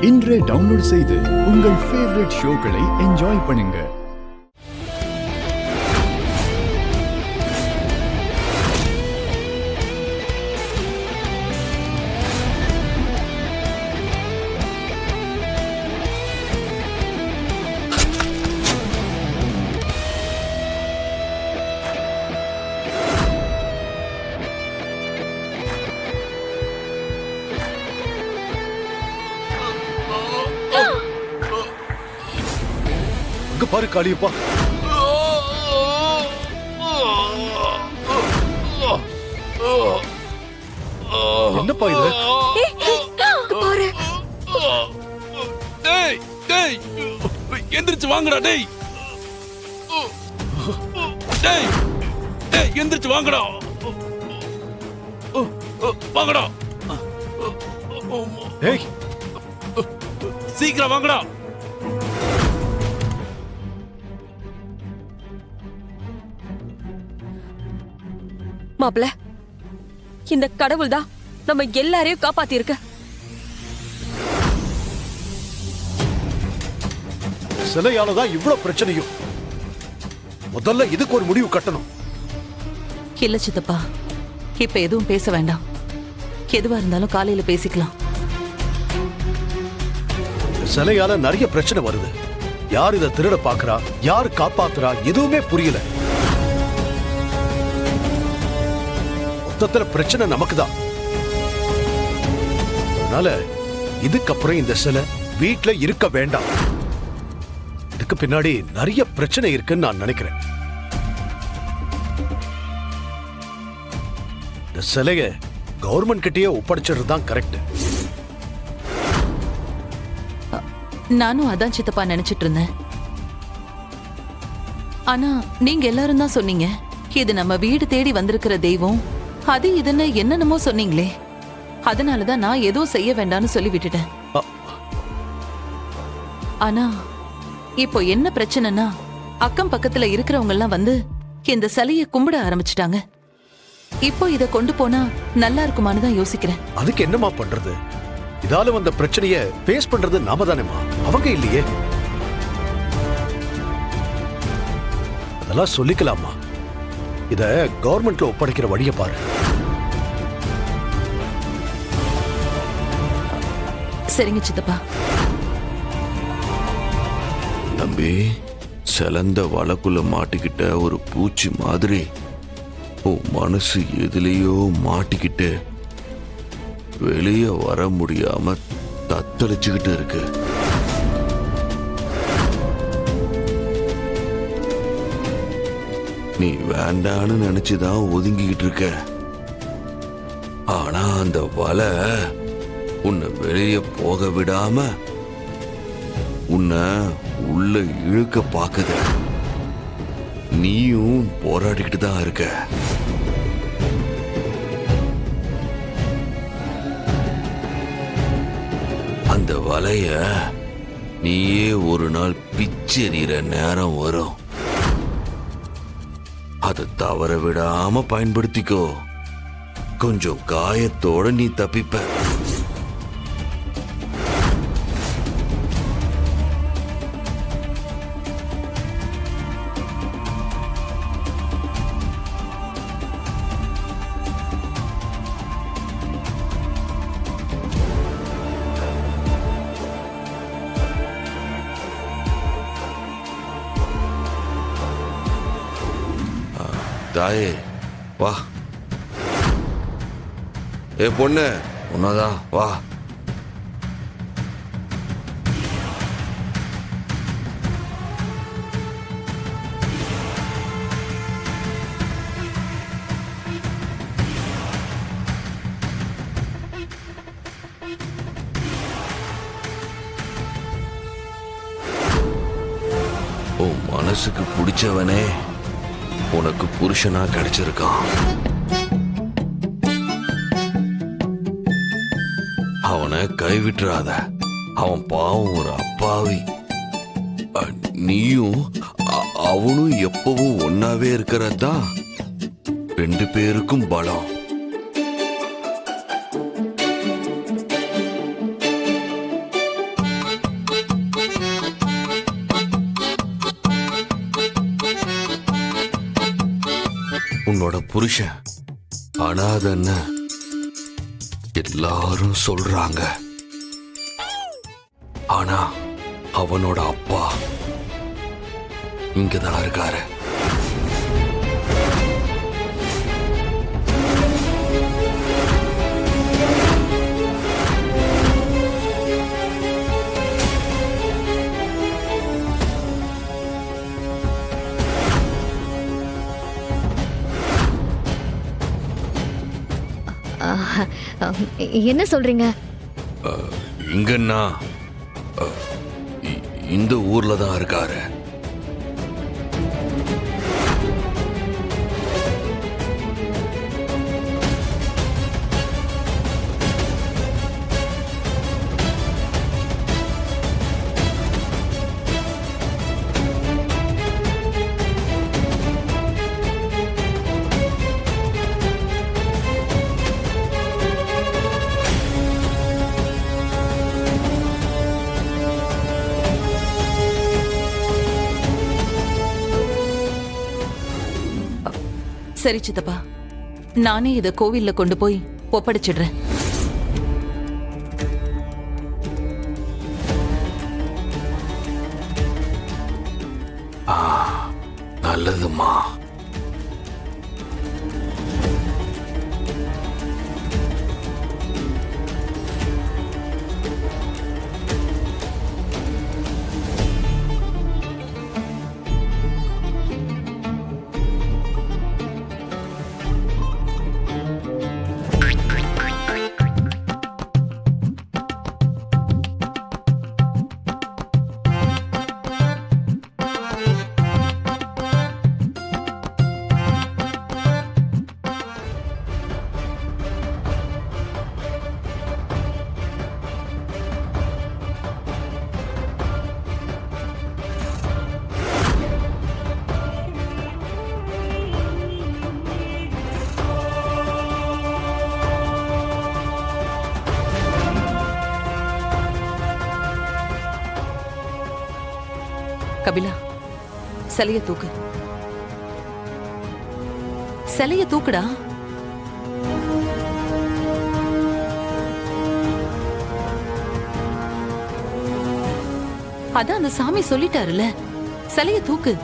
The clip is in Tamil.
இன்றே டவுன்லோட் செய்து உங்கள் ஃபேவரட் ஷோக்களை என்ஜாய் பண்ணுங்க. பாரு காளியப்பா, என்னப்பா இது? பாரு, டேய் டேய் எந்திரிச்சு வாங்கடா. டேய் டேய் டேய் எந்திரிச்சு வாங்கடா. வாங்கடா. டேய் சீக்கிரம் வாங்கடா. மாப்ள, இந்த கடவுள் தான் நம்ம எல்லாரையும் காப்பாத்தி இருக்க. சிலையாலதான் இவ்வளவு பிரச்சனையும். முதல்ல இதுக்கு ஒரு முடிவு கட்டணும். இல்ல சித்தப்பா, இப்ப எதுவும் பேச வேண்டாம். எதுவா இருந்தாலும் காலையில பேசிக்கலாம். சிலையால நிறைய பிரச்சனை வருது. யார் இதை திருட பாக்குறா, யார் காப்பாத்துறா, எதுவுமே புரியல. மொத்தத்துல பிரச்சனை நமக்கு தான். அதனால இதுக்கப்புறம் இந்த சிலை வீட்டுல இருக்க வேண்டாம். இதுக்கு பின்னாடி நிறைய பிரச்சனை இருக்குன்னு நான் நினைக்கிறேன். இந்த சிலைய கவர்மெண்ட் கிட்டயே ஒப்படைச்சிடுறது தான் கரெக்ட். நானும் அதான் சித்தப்பா நினைச்சிட்டு இருந்தேன். ஆனா நீங்க எல்லாரும் தான் சொன்னீங்க, இது நம்ம வீடு தேடி வந்திருக்கிற தெய்வம், அது இதுன்னு என்னென்னமோ சொன்னீங்களே. அதனாலதான் நான் எதுவும் செய்ய வேண்டாம்னு சொல்லி விட்டுட்டேன். ஆனா இப்போ என்ன பிரச்சனைனா, அக்கம் பக்கத்துல இருக்கிறவங்க எல்லாம் வந்து இந்த சிலையை கும்பிட ஆரம்பிச்சிட்டாங்க. இப்போ இத கொண்டு போனா நல்லா இருக்குமான்னு தான் யோசிக்கிறேன். அதுக்கு என்னமா பண்றது? இதால வந்த பிரச்சனைய பேஸ் பண்றது நாம தானேமா, அவங்க இல்லையே. அதெல்லாம் சொல்லிக்கலாமா. இத கவர்மெண்ட்ல ஒப்படைக்கிற வழியை பாரு. சரிங்க சித்தப்பா. தம்பி, சிலந்த வழக்குள்ள மாட்டிக்கிட்ட ஒரு பூச்சி மாதிரி உன் மனசு எதுலயோ மாட்டிக்கிட்டு வெளியே வர முடியாம தத்தளிச்சுக்கிட்டு இருக்கு. நீ வேண்டான்னு நினைச்சுதான் ஒதுங்கிக்கிட்டு இருக்க. ஆனா அந்த வலை உன்னை வெளியே போக விடாம உன்னை உள்ள இழுக்க பாக்குது. நீயும் போராடிக்கிட்டு தான் இருக்க. அந்த வலைய நீயே ஒரு நாள் பிச்செறிகிற நேரம் வரும். அதை தவற விடாம பயன்படுத்திக்கோ. கொஞ்சம் காயத்தோட நீ தப்பிப்ப. தாயே வா. ஏ பொண்ணு, உன்னதான் வா. உன் மனசுக்கு பிடிச்சவனே உனக்கு புருஷனா கிடைச்சிருக்கான். அவனை கைவிட்டுறாத. அவன் பாவம் ஒரு அப்பாவி. நீயும் அவனும் எப்பவும் ஒன்னாவே இருக்கிறதான் ரெண்டு பேருக்கும் பலம். உன்னோட புருஷன் அனாதன்னு எல்லாரும் சொல்றாங்க. ஆனா அவனோட அப்பா இங்கதான் இருக்காரு. என்ன சொல்றீங்க? இங்கன்னா இந்த ஊர்ல தான் இருக்காரு. சரி சித்தப்பா, நானே இத கோவில்ல கொண்டு போய் ஒப்படைச்சிடுறேன். நல்லதுமா. கபிலா, சிலைய தூக்கு. சிலைய தூக்குடா. அதான் அந்த சாமி சொல்லிட்டாருல, சிலைய தூக்கு.